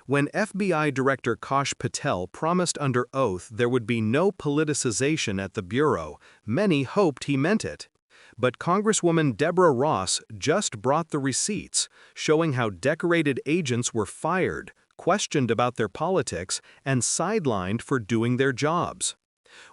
When FBI Director Kash Patel promised under oath there would be no politicization at the Bureau, many hoped he meant it. But Congresswoman Deborah Ross just brought the receipts, showing how decorated agents were fired, questioned about their politics, and sidelined for doing their jobs.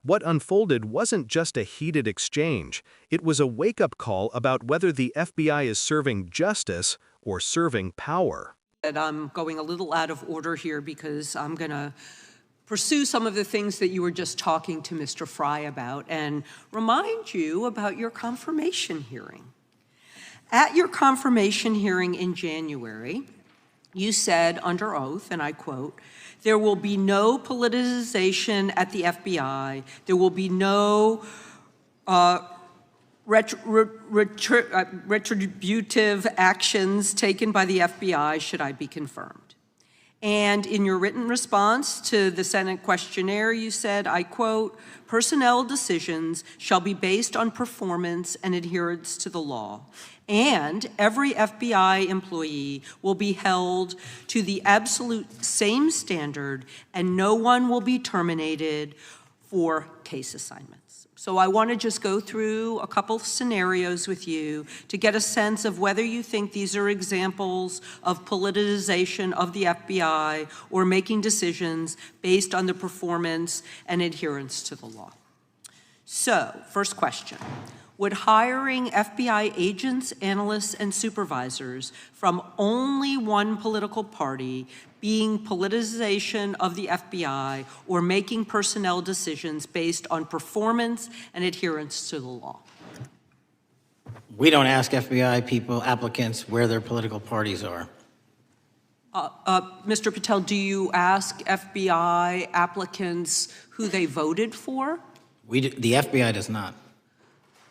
What unfolded wasn't just a heated exchange, it was a wake-up call about whether the FBI is serving justice or serving power. I'm going a little out of order here because I'm going to pursue some of the things that you were just talking to Mr. Fry about and remind you about your confirmation hearing. At your confirmation hearing in January, you said under oath, and I quote, "There will be no politicization at the FBI. There will be no retributive actions taken by the FBI should I be confirmed." And in your written response to the Senate questionnaire, you said, I quote, "Personnel decisions shall be based on performance and adherence to the law. And every FBI employee will be held to the absolute same standard, and no one will be terminated for case assignments." So I want to just go through a couple scenarios with you to get a sense of whether you think these are examples of politicization of the FBI or making decisions based on the performance and adherence to the law. So, first question. Would hiring FBI agents, analysts, and supervisors from only one political party being politicization of the FBI or making personnel decisions based on performance and adherence to the law? We don't ask FBI people, applicants, where their political parties are. Mr. Patel, do you ask FBI applicants who they voted for? The FBI does not.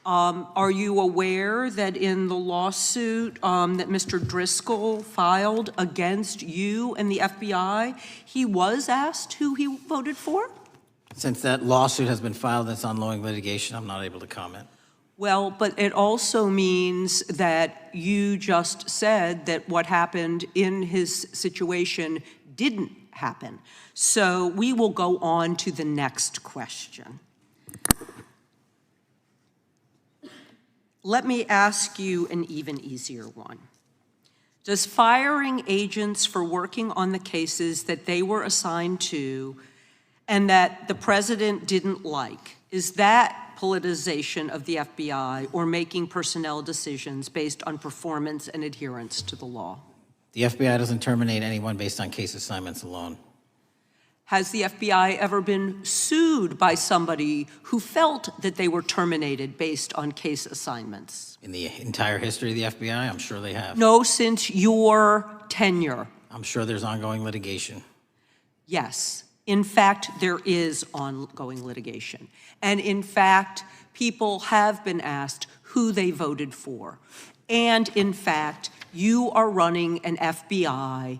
Are you aware that in the lawsuit that Mr. Driscoll filed against you and the FBI, he was asked who he voted for? Since that lawsuit has been filed and it's ongoing litigation, I'm not able to comment. Well, but it also means that you just said that what happened in his situation didn't happen. So we will go on to the next question. Let me ask you an even easier one. Does firing agents for working on the cases that they were assigned to and that the president didn't like, is that politicization of the FBI or making personnel decisions based on performance and adherence to the law? The FBI doesn't terminate anyone based on case assignments alone. Has the FBI ever been sued by somebody who felt that they were terminated based on case assignments? In the entire history of the FBI, I'm sure they have. No, since your tenure. I'm sure there's ongoing litigation. Yes. In fact, there is ongoing litigation. And in fact, people have been asked who they voted for. And in fact, you are running an FBI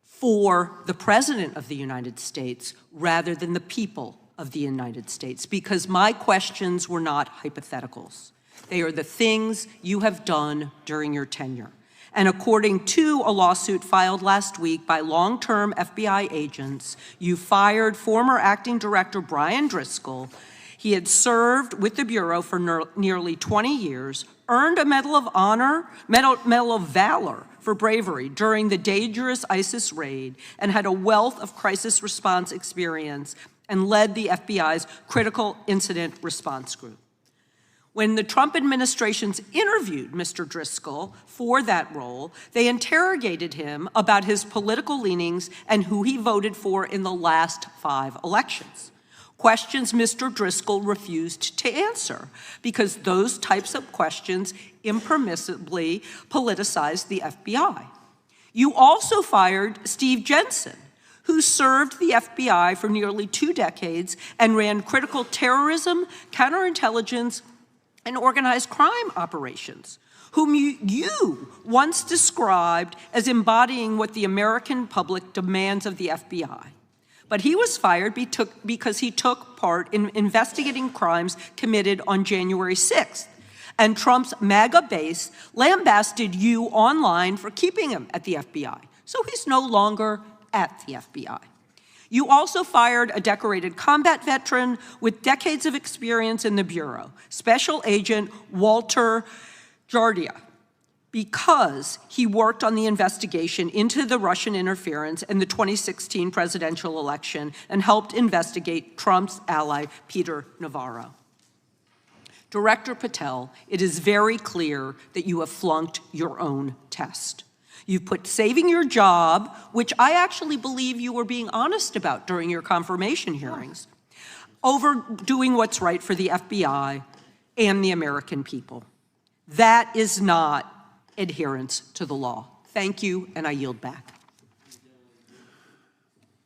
for the President of the United States rather than the people of the United States, because my questions were not hypotheticals. They are the things you have done during your tenure. And according to a lawsuit filed last week by long-term FBI agents, you fired former acting director Brian Driscoll. He had served with the Bureau for nearly 20 years, earned a Medal of Honor, Medal of Valor for bravery during the dangerous ISIS raid, and had a wealth of crisis response experience and led the FBI's critical incident response group. When the Trump administrations interviewed Mr. Driscoll for that role, they interrogated him about his political leanings and who he voted for in the last 5 elections. Questions Mr. Driscoll refused to answer because those types of questions impermissibly politicized the FBI. You also fired Steve Jensen, who served the FBI for nearly 2 decades and ran critical terrorism, counterintelligence, and organized crime operations, whom you once described as embodying what the American public demands of the FBI. But he was fired because he took part in investigating crimes committed on January 6th. And Trump's MAGA base lambasted you online for keeping him at the FBI. So he's no longer at the FBI. You also fired a decorated combat veteran with decades of experience in the Bureau, Special Agent Walter Jardia, because he worked on the investigation into the Russian interference in the 2016 presidential election and helped investigate Trump's ally, Peter Navarro. Director Patel, it is very clear that you have flunked your own test. You've put saving your job, which I actually believe you were being honest about during your confirmation hearings, over doing what's right for the FBI and the American people. That is not adherence to the law. Thank you, and I yield back.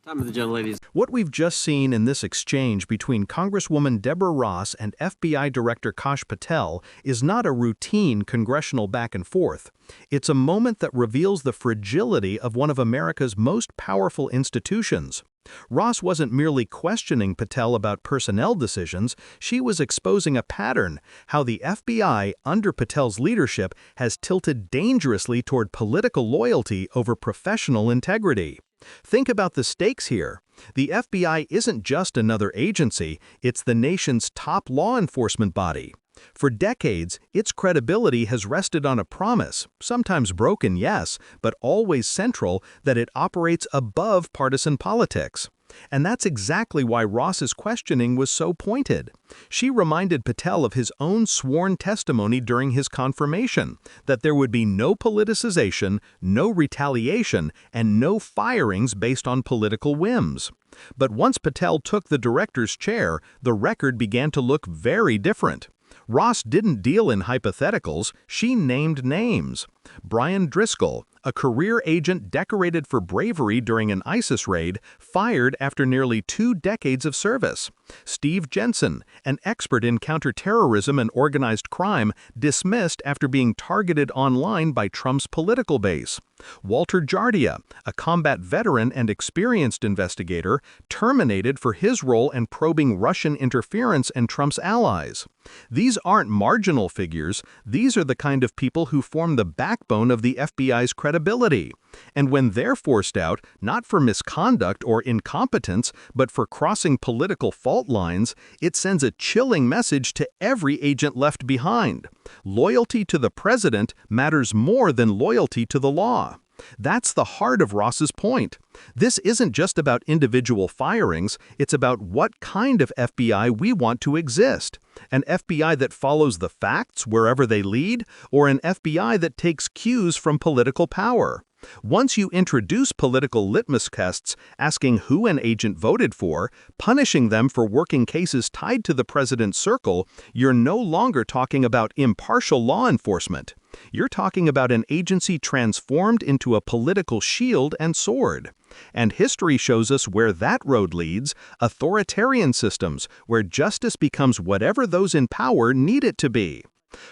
Time of the gentleladies. What we've just seen in this exchange between Congresswoman Deborah Ross and FBI Director Kash Patel is not a routine congressional back and forth. It's a moment that reveals the fragility of one of America's most powerful institutions. Ross wasn't merely questioning Patel about personnel decisions, she was exposing a pattern, how the FBI, under Patel's leadership, has tilted dangerously toward political loyalty over professional integrity. Think about the stakes here. The FBI isn't just another agency, it's the nation's top law enforcement body. For decades, its credibility has rested on a promise, sometimes broken, yes, but always central, that it operates above partisan politics. And that's exactly why Ross's questioning was so pointed. She reminded Patel of his own sworn testimony during his confirmation, that there would be no politicization, no retaliation, and no firings based on political whims. But once Patel took the director's chair, the record began to look very different. Ross didn't deal in hypotheticals, she named names. Brian Driscoll, a career agent decorated for bravery during an ISIS raid, fired after nearly 2 decades of service. Steve Jensen, an expert in counterterrorism and organized crime, dismissed after being targeted online by Trump's political base. Walter Jardia, a combat veteran and experienced investigator, terminated for his role in probing Russian interference and Trump's allies. These aren't marginal figures, these are the kind of people who form the backbone of the FBI's credibility. And when they're forced out, not for misconduct or incompetence, but for crossing political fault lines, it sends a chilling message to every agent left behind. Loyalty to the president matters more than loyalty to the law. That's the heart of Ross's point. This isn't just about individual firings, it's about what kind of FBI we want to exist. An FBI that follows the facts wherever they lead, or an FBI that takes cues from political power. Once you introduce political litmus tests, asking who an agent voted for, punishing them for working cases tied to the president's circle, you're no longer talking about impartial law enforcement. You're talking about an agency transformed into a political shield and sword. And history shows us where that road leads, authoritarian systems, where justice becomes whatever those in power need it to be.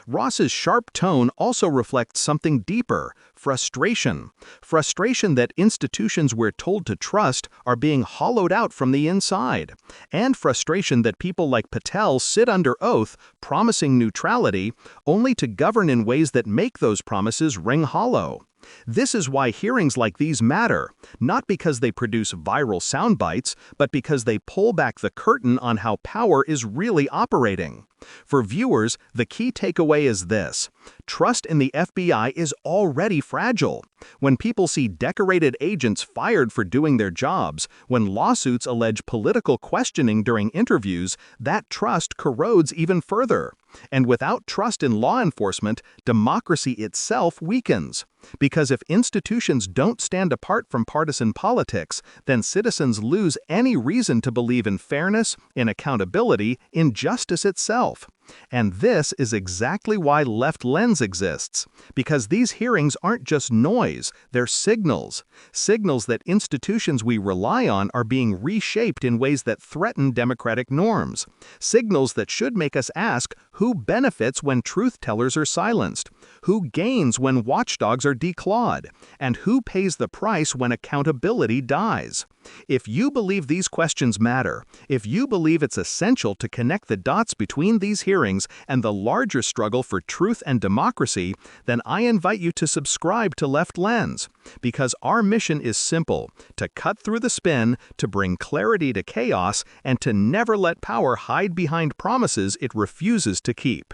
Ross's sharp tone also reflects something deeper, frustration. Frustration that institutions we're told to trust are being hollowed out from the inside. And frustration that people like Patel sit under oath, promising neutrality, only to govern in ways that make those promises ring hollow. This is why hearings like these matter, not because they produce viral sound bites, but because they pull back the curtain on how power is really operating. For viewers, the key takeaway is this: trust in the FBI is already fragile. When people see decorated agents fired for doing their jobs, when lawsuits allege political questioning during interviews, that trust corrodes even further. And without trust in law enforcement, democracy itself weakens. Because if institutions don't stand apart from partisan politics, then citizens lose any reason to believe in fairness, in accountability, in justice itself. And this is exactly why Left Lens exists. Because these hearings aren't just noise, they're signals. Signals that institutions we rely on are being reshaped in ways that threaten democratic norms. Signals that should make us ask who benefits when truth-tellers are silenced, who gains when watchdogs are declawed, and who pays the price when accountability dies. If you believe these questions matter, if you believe it's essential to connect the dots between these hearings, hearings and the larger struggle for truth and democracy, then I invite you to subscribe to Left Lens. Because our mission is simple: to cut through the spin, to bring clarity to chaos, and to never let power hide behind promises it refuses to keep.